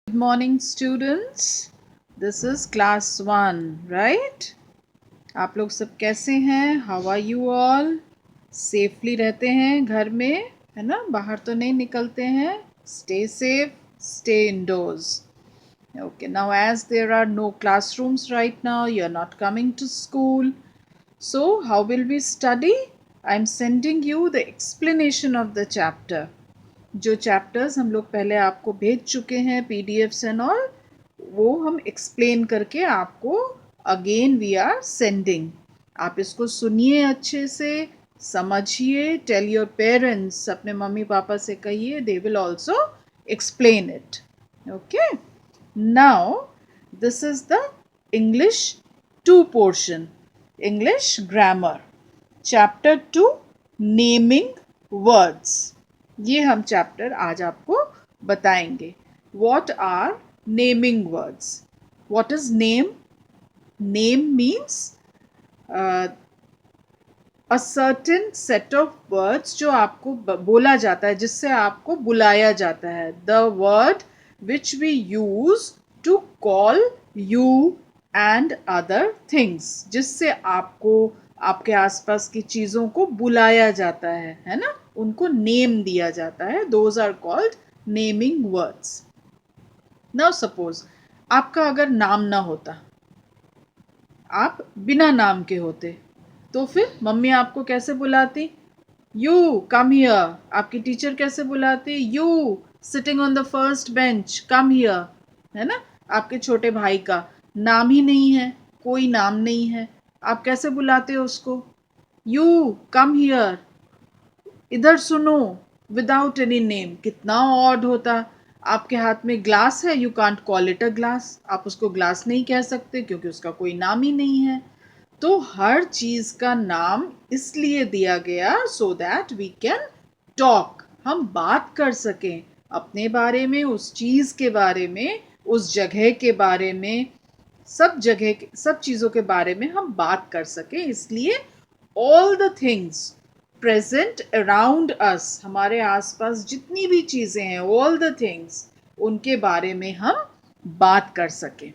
Good morning students. This is class 1, right? आप लोग सब कैसे हैं? How are you all? Safely रहते हैं घर में, है ना? बाहर तो नहीं निकलते हैं. Stay safe, stay indoors. Okay, now as there are no classrooms right now, you're not coming to school. So how will we study? I'm sending you the explanation of the chapter. जो chapters हम लोग पहले आपको भेज चुके हैं PDFs and all, वो हम एक्सप्लेन करके आपको अगेन वी आर सेंडिंग. आप इसको सुनिए, अच्छे से समझिए. टेल योर पेरेंट्स, अपने मम्मी पापा से कहिए, they will also explain it. Okay, now this is the English 2 portion, English grammar, chapter 2, naming words. ये हम चैप्टर आज आपको बताएंगे. What are naming words? What is name? Name means a certain set of words जो आपको बोला जाता है, जिससे आपको बुलाया जाता है. The word which we use to call you and other things, जिससे आपको आपके आसपास की चीज़ों को बुलाया जाता है ना, उनको नेम दिया जाता है. Those are called naming words. Now suppose आपका अगर नाम ना होता, आप बिना नाम के होते, तो फिर मम्मी आपको कैसे बुलाती? You come here. आपकी टीचर कैसे बुलाती? You sitting on the first bench, come here. है ना? आपके छोटे भाई का नाम ही नहीं है, कोई नाम नहीं है, आप कैसे बुलाते हो उसको? यू कम हियर, इधर सुनो, विदाउट एनी नेम. कितना ऑड होता. आपके हाथ में ग्लास है, you can't call it a glass. आप उसको ग्लास नहीं कह सकते क्योंकि उसका कोई नाम ही नहीं है. तो हर चीज का नाम इसलिए दिया गया so that we can talk, हम बात कर सकें अपने बारे में, उस चीज के बारे में, उस जगह के बारे में, सब जगह सब चीजों के बारे में हम बात कर सकें. इसलिए all the things present around us, हमारे आसपास जितनी भी चीजें हैं, ऑल द थिंग्स, उनके बारे में हम बात कर सकें.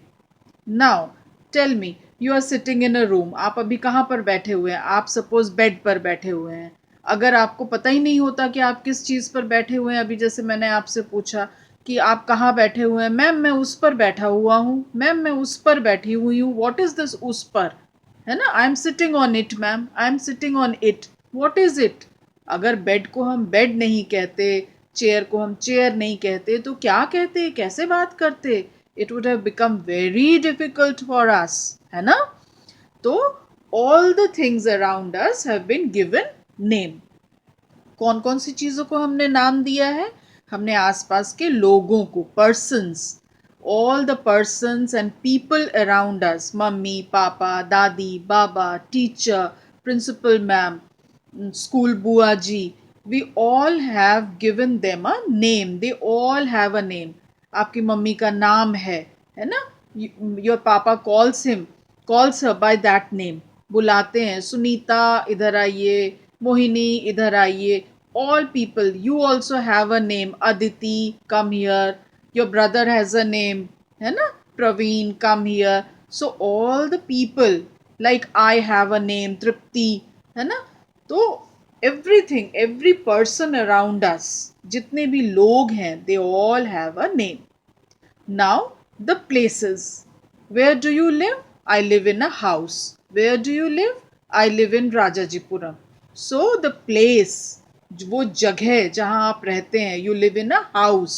Now tell me, you are sitting in a room. आप अभी कहाँ पर बैठे हुए हैं? आप सपोज बेड पर बैठे हुए हैं. अगर आपको पता ही नहीं होता कि आप किस चीज़ पर बैठे हुए हैं, अभी जैसे मैंने आपसे पूछा कि आप कहाँ बैठे हुए हैं, मैम मैं उस पर बैठा हुआ हूँ, मैम मैं उस पर बैठी हुई हूँ. व्हाट इज दिस उस पर? है ना? I am sitting on it ma'am, I am sitting on it. What is it? अगर बेड को हम बेड नहीं कहते, चेयर को हम चेयर नहीं कहते, तो क्या कहते, कैसे बात करते? It would have become very difficult for us, है ना? तो all the things around us have been given name. कौन कौन सी चीजों को हमने नाम दिया है? हमने आसपास के लोगों को, persons, all the persons and people around us, mummy papa दादी बाबा, टीचर, प्रिंसिपल मैम, school बुआ जी, we all have given them a name. They all have a name. आपकी मम्मी का नाम है ना? Your papa calls her by that name. बुलाते हैं, सुनीता इधर आइए, मोहिनी इधर आइए. All people, you also have a name. Aditi come here. Your brother has a name, है ना? Praveen come here. So all the people, like I have a name, Tripti, है ना? तो everything, every person around us, जितने भी लोग हैं, they all have a name. Now, the places. Where do you live? I live in a house. Where do you live? I live in Rajajipuram. So, the place, वो जगह जहाँ आप रहते हैं, you live in a house.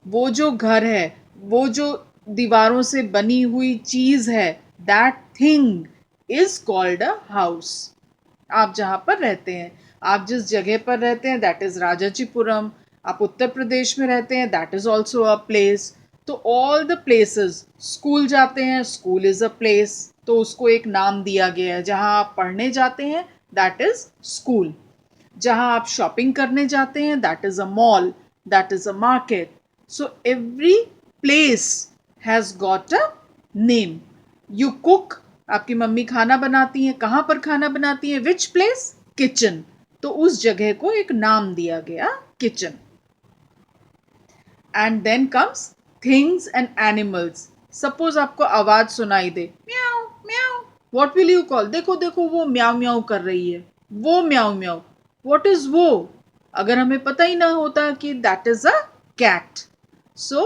वो जो घर है, वो जो दीवारों से बनी हुई चीज है, that thing is called a house. आप जहाँ पर रहते हैं, आप जिस जगह पर रहते हैं, दैट इज राजाजीपुरम. आप उत्तर प्रदेश में रहते हैं, that is also a place. तो ऑल द प्लेसेस, स्कूल जाते हैं, स्कूल इज अ प्लेस, तो उसको एक नाम दिया गया है. जहाँ आप पढ़ने जाते हैं, दैट इज स्कूल. जहाँ आप शॉपिंग करने जाते हैं, that is a mall, that is a market. So every place has got a name. You cook, आपकी मम्मी खाना बनाती हैं. कहाँ पर खाना बनाती हैं? Which place? किचन. तो उस जगह को एक नाम दिया गया, kitchen. And then comes things and animals. Suppose आपको आवाज सुनाई दे, म्याऊ म्याऊ, व्हाट विल यू कॉल? देखो देखो वो म्याऊ म्याऊ कर रही है, वो म्याऊ म्याऊ. व्हाट इज वो? अगर हमें पता ही ना होता कि that is a cat. So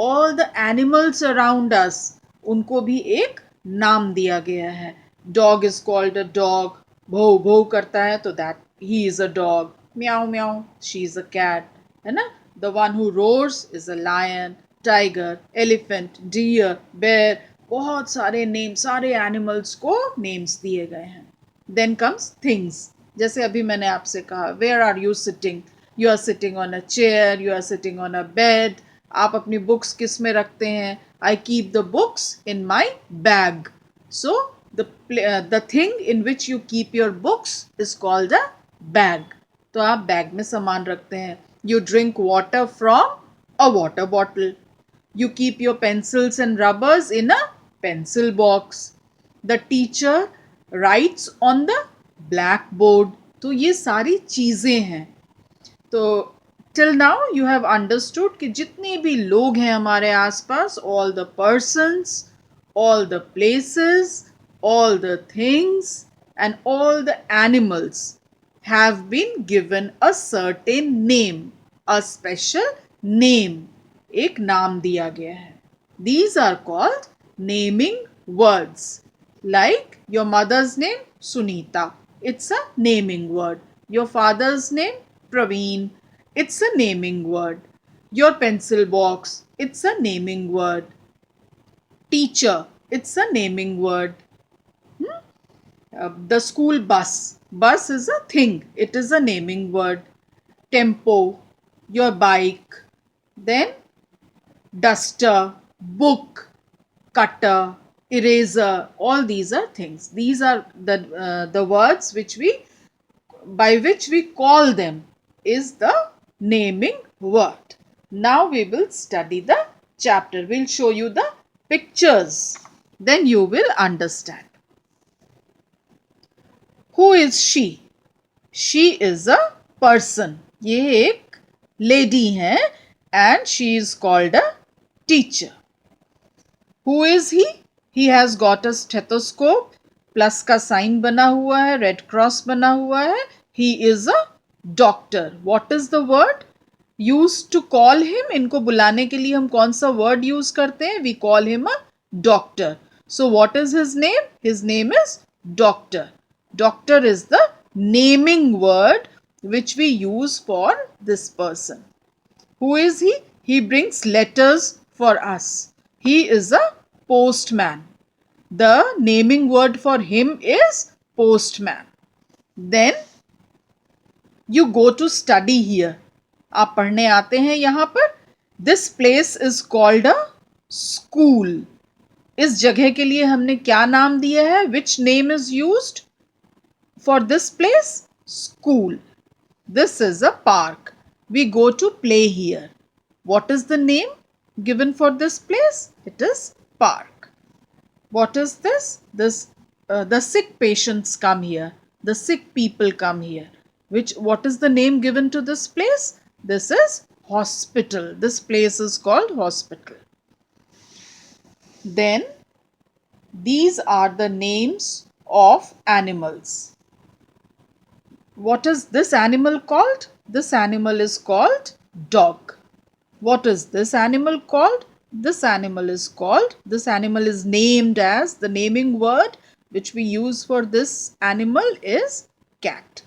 all the animals around us, उनको भी एक नाम दिया गया है. Dog is called a dog. भौ भौ करता है तो दैट ही इज अ डॉग. म्याऊ म्याऊ, शी इज अ कैट, है ना. The one who roars is a lion, tiger, elephant, deer, bear. बहुत सारे नेम, सारे एनिमल्स को नेम्स दिए गए हैं. Then comes things. जैसे अभी मैंने आपसे कहा, where are you sitting? You are sitting on a chair, you are sitting on a bed. आप अपनी बुक्स किस में रखते हैं? I keep the books in my bag. So the thing in which you keep your books is called a bag. तो आप bag में सामान रखते हैं. You drink water from a water bottle. You keep your pencils and rubbers in a pencil box. The teacher writes on the blackboard. तो ये सारी चीजें हैं. तो till now you have understood कि जितने भी लोग हैं हमारे आसपास, all the persons, all the places, all the things and all the animals have been given a certain name, a special name. एक नाम दिया गया है. These are called naming words. Like your mother's name, Sunita. It's a naming word. Your father's name, Praveen. It's a naming word. Your pencil box. It's a naming word. Teacher. It's a naming word. The school bus. Bus is a thing. It is a naming word. Tempo. Your bike. Then duster, book, cutter, eraser. All these are things. These are the words by which we call them is the naming word. Now we will study the chapter. We'll show you the pictures. Then you will understand. Who is she? She is a person. ये एक lady है and she is called a teacher. Who is he? He has got a stethoscope. Plus का sign बना हुआ है, red cross बना हुआ है. He is a doctor. What is the word used to call him? इनको बुलाने के लिए हम कौन सा word use करते हैं? We call him a doctor. So what is his name? His name is doctor. Doctor is the naming word which we use for this person. Who is he? He brings letters for us. He is a postman. The naming word for him is postman. Then you go to study here. आप पढ़ने आते हैं यहाँ पर. This place is called a school. इस जगह के लिए हमने क्या नाम दिया है? Which name is used for this place? School. This is a park. We go to play here. What is the name given for this place? It is park. What is this? The sick patients come here. The sick people come here. What is the name given to this place? This is hospital. This place is called hospital. Then these are the names of animals. What is this animal called? This animal is called dog. What is this animal called? This animal is named as, the naming word which we use for this animal is cat.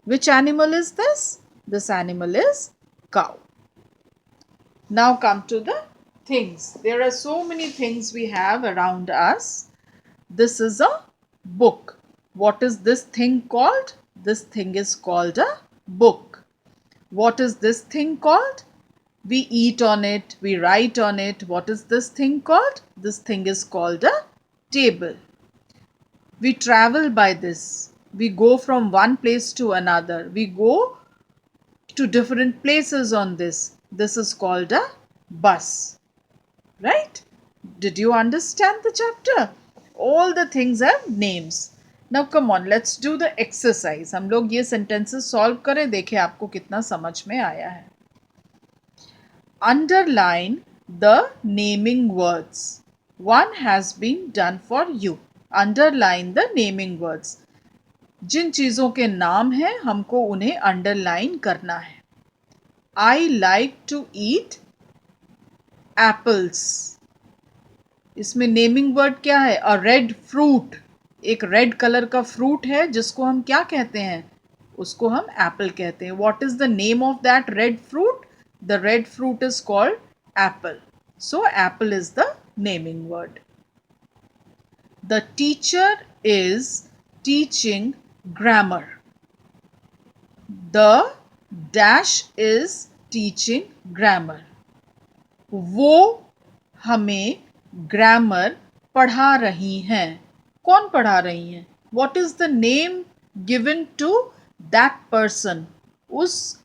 Which animal is this? This animal is cow. Now come to the things. There are so many things we have around us. This is a book. What is this thing called? This thing is called a book. What is this thing called? We eat on it, we write on it. What is this thing called? This thing is called a table. We travel by this. We go from one place to another. We go to different places on this. This is called a bus. Right? Did you understand the chapter? All the things have names. Now come on, let's do the exercise. हम लोग ये sentences solve करें. देखिए आपको कितना समझ में आया है. Underline the naming words. One has been done for you. Underline the naming words. जिन चीज़ों के नाम हैं हमको उन्हें अंडरलाइन करना है. I like to eat apples. इसमें नेमिंग वर्ड क्या है? अ रेड फ्रूट. एक रेड कलर का फ्रूट है जिसको हम क्या कहते हैं? उसको हम एप्पल कहते हैं. What is the name of that red fruit? The red fruit is called Apple. So Apple is the naming word. The teacher is teaching grammar. The dash is teaching grammar. वो हमें grammar पढ़ा रही हैं. कौन पढ़ा रही हैं? What is the name given to that person? उस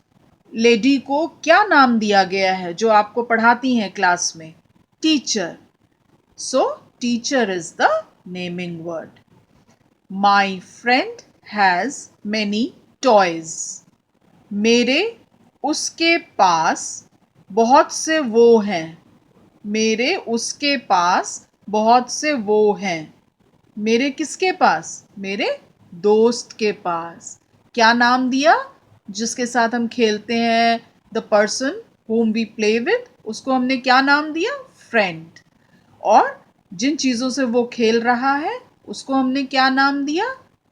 लेडी को क्या नाम दिया गया है जो आपको पढ़ाती हैं क्लास में? Teacher. So teacher is the naming word. My friend has many toys. मेरे उसके पास बहुत से वो हैं. मेरे उसके पास बहुत से वो हैं. मेरे किसके पास? मेरे दोस्त के पास. क्या नाम दिया जिसके साथ हम खेलते हैं? The person whom we play with, उसको हमने क्या नाम दिया? फ्रेंड. और जिन चीज़ों से वो खेल रहा है उसको हमने क्या नाम दिया?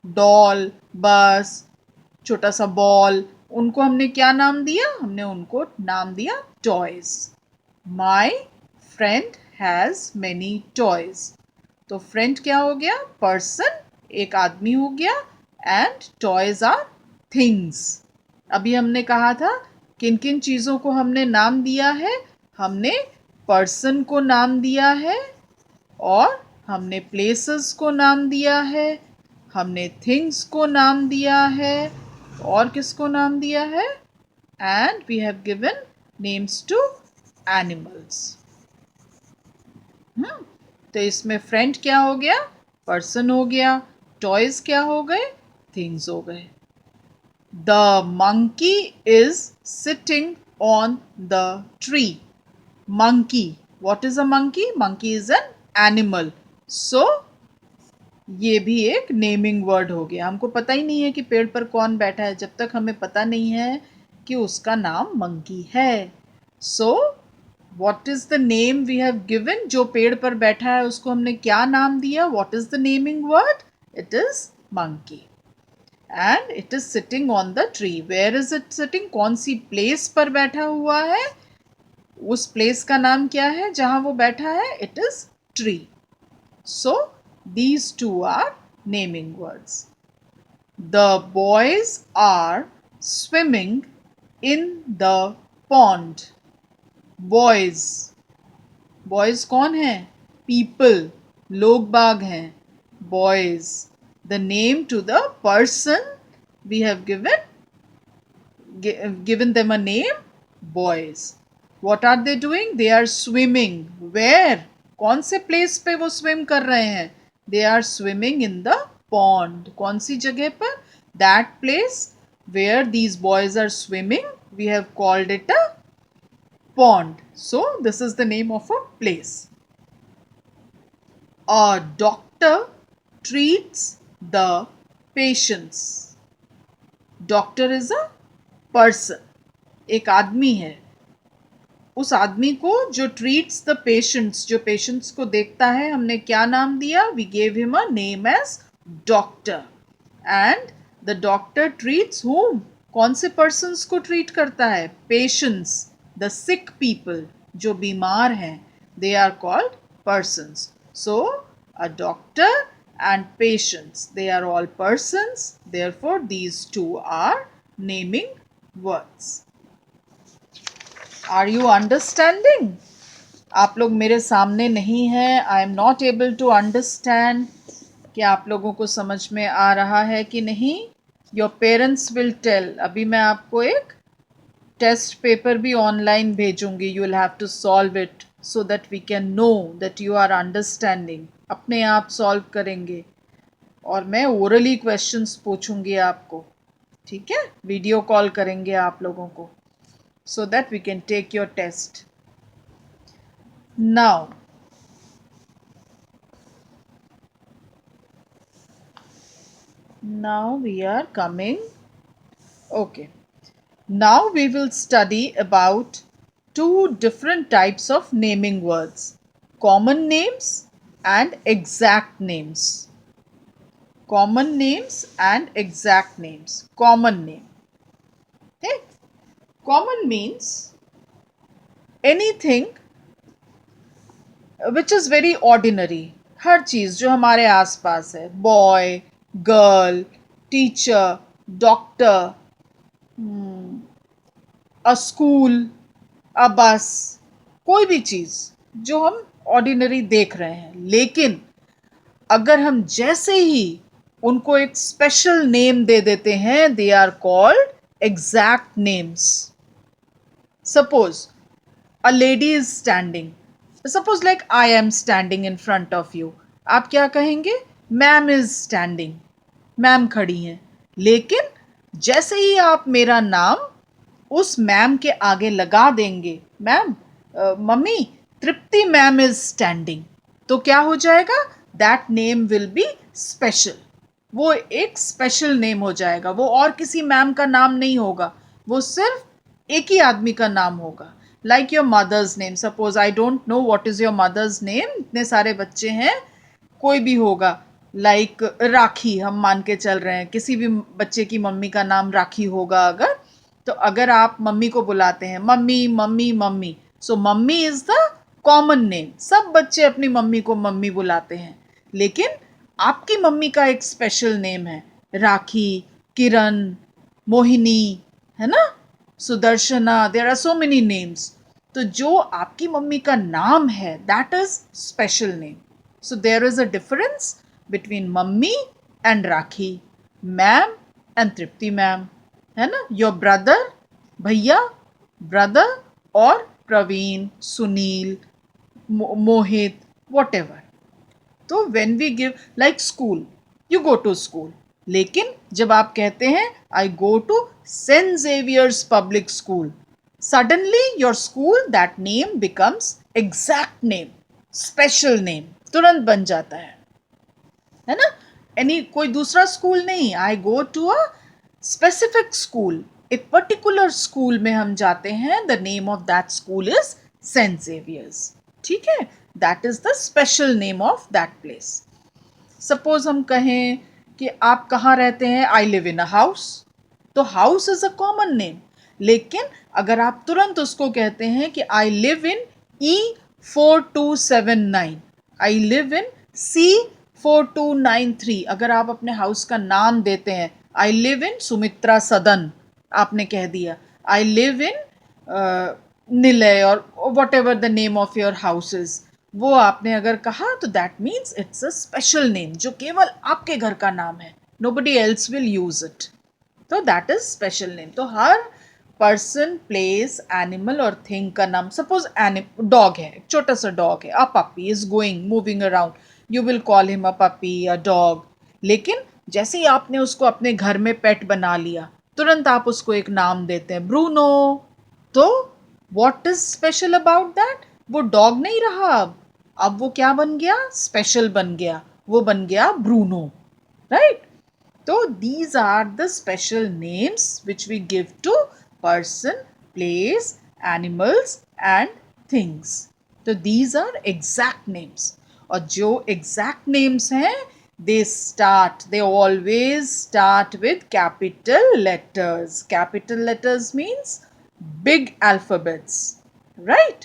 डॉल, बस, छोटा सा बॉल. उनको हमने क्या नाम दिया? हमने उनको नाम दिया toys. My friend has many toys. तो फ्रेंड क्या हो गया? पर्सन, एक आदमी हो गया. And toys are things. अभी हमने कहा था किन किन चीज़ों को हमने नाम दिया है. हमने पर्सन को नाम दिया है, और हमने प्लेसेस को नाम दिया है, हमने थिंग्स को नाम दिया है, और किसको नाम दिया है? And we have given names to animals. तो इसमें फ्रेंड क्या हो गया? पर्सन हो गया. टॉयज क्या हो गए? थिंग्स हो गए. The monkey is sitting on the tree. Monkey, what is a monkey? Monkey is an animal. So ये भी एक नेमिंग वर्ड हो गया. हमको पता ही नहीं है कि पेड़ पर कौन बैठा है जब तक हमें पता नहीं है कि उसका नाम मंकी है. So what is the name we have given? जो पेड़ पर बैठा है उसको हमने क्या नाम दिया? What is the naming word? It is monkey. And it is sitting on the tree. Where is it sitting? कौन सी प्लेस पर बैठा हुआ है? उस प्लेस का नाम क्या है जहां वो बैठा है? It is tree. So these two are naming words. The boys are swimming in the pond. Boys, boys कौन है? People, लोग बाग हैं. Boys. The name to the person we have given them a name, boys. What are they doing? They are swimming. Where? कौन से place पे वो swim कर रहे हैं? They are swimming in the pond. कौन सी जगह पर? That place where these boys are swimming, we have called it a pond. So this is the name of a place. A doctor treats the patients. Doctor is a person. एक आदमी है. उस आदमी को जो ट्रीट्स द पेशेंट्स, जो patients को देखता है, हमने क्या नाम दिया? We gave him a name as doctor. And the doctor treats whom? कौन से पर्सन्स को ट्रीट करता है? पेशेंट्स, द सिक पीपल, जो बीमार हैं. They are called persons. So a doctor and patients, they are all persons. Therefore these two are naming words. Are you understanding? आप लोग मेरे सामने नहीं हैं. I am not able to understand. क्या आप लोगों को समझ में आ रहा है कि नहीं? Your parents will tell. अभी मैं आपको एक टेस्ट पेपर भी ऑनलाइन भेजूंगी. You will have to solve it so that we can know that you are understanding. अपने आप सॉल्व करेंगे और मैं ओरली क्वेश्चंस पूछूंगी आपको. ठीक है? वीडियो कॉल करेंगे आप लोगों को, so that we can take your test. Now we are coming. Okay. Now we will study about two different types of naming words: common names and exact names. Common names and exact names. Common name. Okay? Common means anything which is very ordinary. हर चीज जो हमारे आसपास है. Boy, girl, teacher, doctor, a school, a bus, कोई भी चीज जो हम ऑर्डिनरी देख रहे हैं, लेकिन अगर हम जैसे ही उनको एक स्पेशल नेम दे देते हैं, they are called exact names. Suppose a lady is standing. Suppose like I am standing in front of you. आप क्या कहेंगे? Ma'am is standing. मैम खड़ी हैं. लेकिन जैसे ही आप मेरा नाम उस मैम के आगे लगा देंगे, ma'am, mummy, Tripti ma'am is standing, तो क्या हो जाएगा? That name will be special. वो एक स्पेशल नेम हो जाएगा. वो और किसी मैम का नाम नहीं होगा, वो सिर्फ एक ही आदमी का नाम होगा. Like your mother's name. Suppose I don't know what is your mother's name. इतने सारे बच्चे हैं, कोई भी होगा. लाइक राखी, हम मान के चल रहे हैं, किसी भी बच्चे की मम्मी का नाम राखी होगा. अगर तो अगर आप मम्मी को बुलाते हैं mummy mummy mummy, so mummy is the common name. सब बच्चे अपनी मम्मी को मम्मी बुलाते हैं, लेकिन आपकी मम्मी का एक स्पेशल नेम है. राखी, किरण, मोहिनी, है ना, Sudarshana. There are so many names. तो जो आपकी मम्मी का नाम है, that is special name. So there is a difference between mummy and Rakhi, ma'am and Tripti ma'am, है ना. योर ब्रदर, भैया, ब्रदर, और प्रवीण, सुनील, मोहित, वॉट एवर. तो when we give, like school, you go to school, लेकिन जब आप कहते हैं I go to Saint Xavier's public school, suddenly your school, that name becomes exact name, special name, तुरंत बन जाता है ना. एनी कोई दूसरा स्कूल नहीं. I go to a specific school, एक पर्टिकुलर स्कूल में हम जाते हैं. The name of that school is Saint Xavier's. ठीक है, that is the special name of that place. Suppose हम कहें कि आप कहाँ रहते हैं, I live in a house, तो house is a common name. लेकिन अगर आप तुरंत उसको कहते हैं कि आई लिव इन E4279, आई लिव इन C4293, अगर आप अपने हाउस का नाम देते हैं, आई लिव इन सुमित्रा सदन, आपने कह दिया, आई लिव इन निलय, और what ever the name of your houses, वो आपने अगर कहा, तो that means it's a special name जो केवल आपके घर का नाम है. Nobody else will use it. तो दैट इज स्पेशल नेम. तो हर पर्सन, प्लेस, एनिमल और थिंग का नाम. सपोज डॉग है, छोटा सा डॉग है, a puppy is going moving around, you will call him a puppy, a dog. लेकिन जैसे ही आपने उसको अपने घर में पेट बना लिया, तुरंत आप उसको एक नाम देते हैं, ब्रूनो. तो what is special about that? वो डॉग नहीं रहा. अब वो क्या बन गया? स्पेशल बन गया. वो बन गया ब्रूनो, राइट. तो these are the special names which we give to person, place, animals and things. तो these are exact names. और जो exact names हैं, they always start with capital letters. Capital letters means big alphabets, right?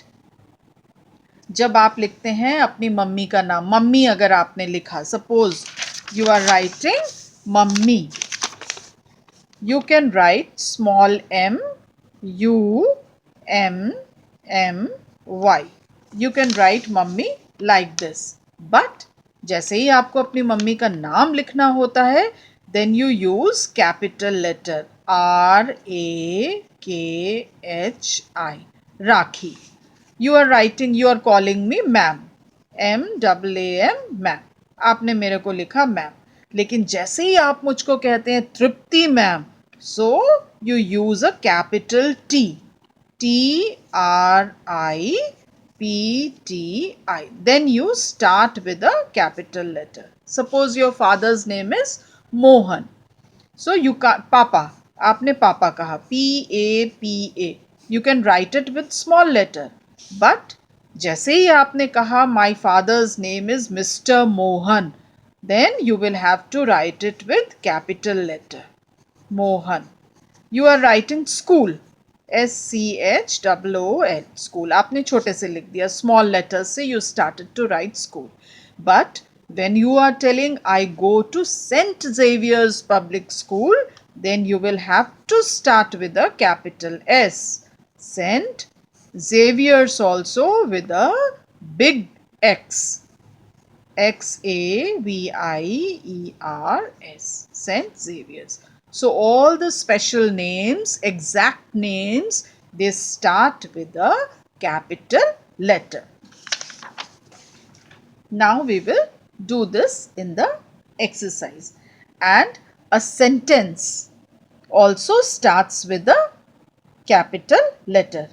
जब आप लिखते हैं अपनी mummy का नाम, मम्मी अगर आपने लिखा, suppose you are writing mummy, you can write small m, u, m, m, y. You can write mummy like this. But जैसे ही आपको अपनी मम्मी का नाम लिखना होता है, then you use capital letter R A K H I, rakhi. You are writing, you are calling me ma'am, M-A-A-M, ma'am. आपने मेरे को लिखा मैम. लेकिन जैसे ही आप मुझको कहते हैं Tripti ma'am, so you use a capital T, TRIPTY. P-T-I. Then you start with a capital letter. Suppose your father's name is Mohan. So you can Papa. आपने पापा कहा P-A-P-A. You can write it with small letter. But जैसे ही आपने कहा my father's name is Mr. Mohan, then you will have to write it with capital letter. Mohan. You are writing school. SCHOOL. School. आपने छोटे से लिख दिया. Small letters से you started to write school. But when you are telling I go to St. Xavier's Public School, then you will have to start with a capital S. St. Xavier's also with a big X. Xavier's. St. Xavier's. So all the special names, exact names, they start with a capital letter. Now we will do this in the exercise. And a sentence also starts with a capital letter.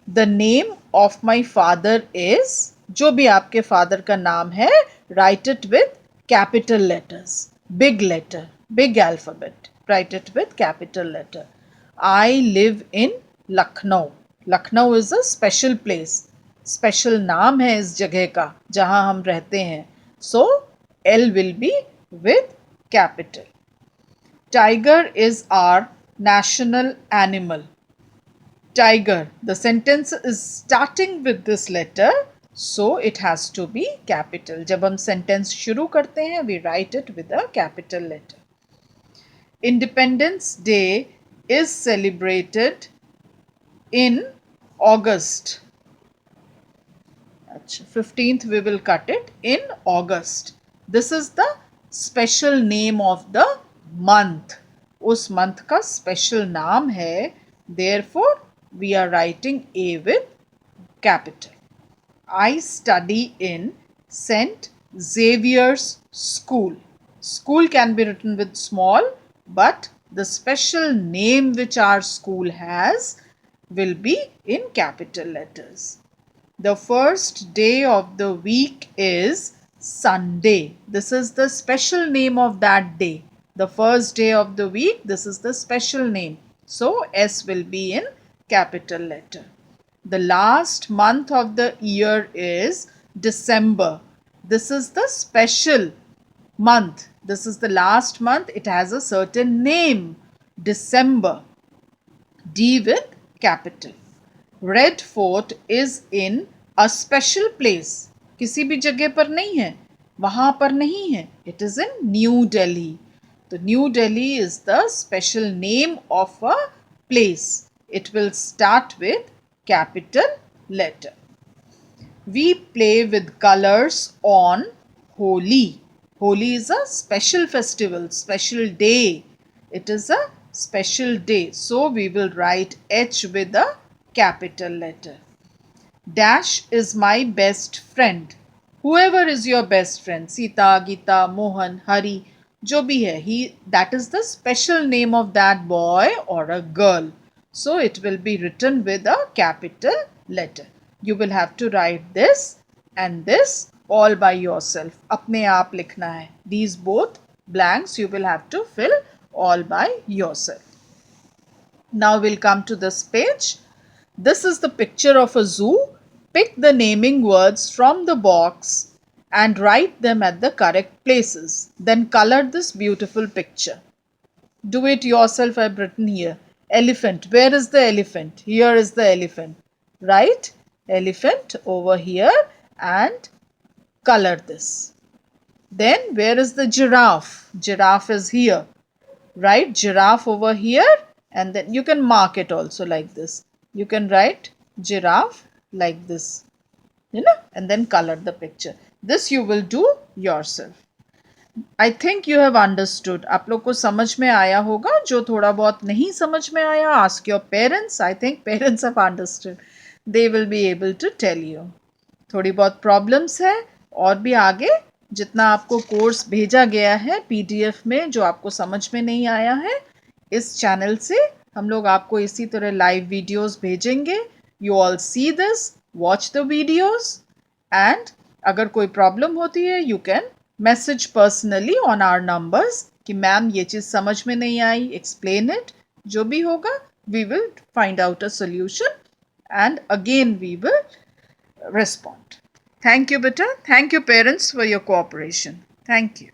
The name of my father is, जो भी आपके father का नाम है, write it with capital letters, big letter, big alphabet. Write it with capital letter. I live in Lucknow. Lucknow is a special place. Special नाम है इस जगह का जहां हम रहते हैं. So L will be with capital. Tiger is our national animal. Tiger. The sentence is starting with this letter, so it has to be capital. जब हम sentence शुरू करते हैं, we write it with a capital letter. Independence Day is celebrated in August. 15th we will cut it in August. This is the special name of the month. उस month का special नाम है. Therefore, we are writing A with capital. I study in St. Xavier's School. School can be written with small, but the special name which our school has will be in capital letters. The first day of the week is Sunday. This is the special name of that day. The first day of the week, this is the special name. So S will be in capital letter. The last month of the year is December. This is the special month. This is the last month. It has a certain name. December. D with capital. Red Fort is in a special place. किसी भी जगह पर नहीं है. वहाँ पर नहीं है. It is in New Delhi. The New Delhi is the special name of a place. It will start with capital letter. We play with colors on Holi. Holi is a special festival, special day. It is a special day. So we will write H with a capital letter. Dash is my best friend. Whoever is your best friend, Sita, Gita, Mohan, Hari, जो भी है, that is the special name of that boy or a girl. So it will be written with a capital letter. You will have to write this and this all by yourself. अपने आप लिखना है. These both blanks you will have to fill all by yourself. Now we'll come to this page. This is the picture of a zoo. Pick the naming words from the box and write them at the correct places. Then color this beautiful picture. Do it yourself. I've written here. Elephant. Where is the elephant? Here is the elephant. Write elephant over here and color this. Then where is the giraffe? Giraffe is here. Write giraffe over here and then you can mark it also like this. You can write giraffe like this, and then color the picture. This you will do yourself. I think you have understood. आप लोग को समझ में आया होगा. जो थोड़ा बहुत नहीं समझ में आया, ask your parents. I think parents have understood. They will be able to tell you. थोड़ी बहुत प्रॉब्लम्स है और भी आगे जितना आपको कोर्स भेजा गया है PDF में, जो आपको समझ में नहीं आया है, इस चैनल से हम लोग आपको इसी तरह लाइव वीडियोस भेजेंगे. You all see this watch the videos and अगर कोई प्रॉब्लम होती है you can message personally on our numbers कि मैम ये चीज़ समझ में नहीं आई, एक्सप्लेन इट. जो भी होगा we will find out a solution and again we will respond. Thank you, beta. Thank you, parents, for your cooperation. Thank you.